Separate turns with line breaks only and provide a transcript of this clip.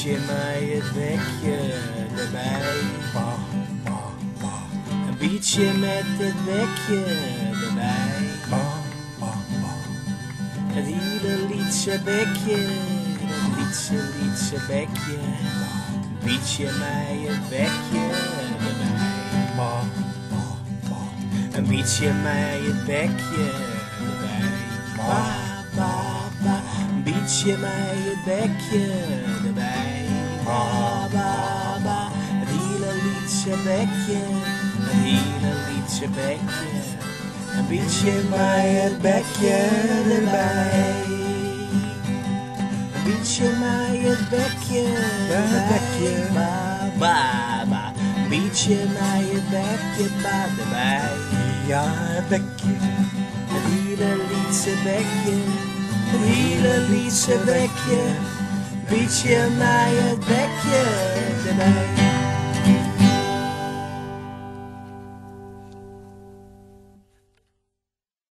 Biedje mij het bekje erbij. Een biedje met het bekje erbij. Het hele liedse bekje, dat liedse bekje. Biedje mij het bekje erbij. Een biedje mij het bekje erbij. Biedje mij het bekje erbij. Het hele liedse bekje, het hele liedse bekje. Een biedje mij het bekje erbij. Een biedje mij het bekje erbij. Biedje mij het bekje erbij.
Ja, het bekje.
Het hele liedse bekje, het hele liedse bekje. Biedje mij het bekje erbij.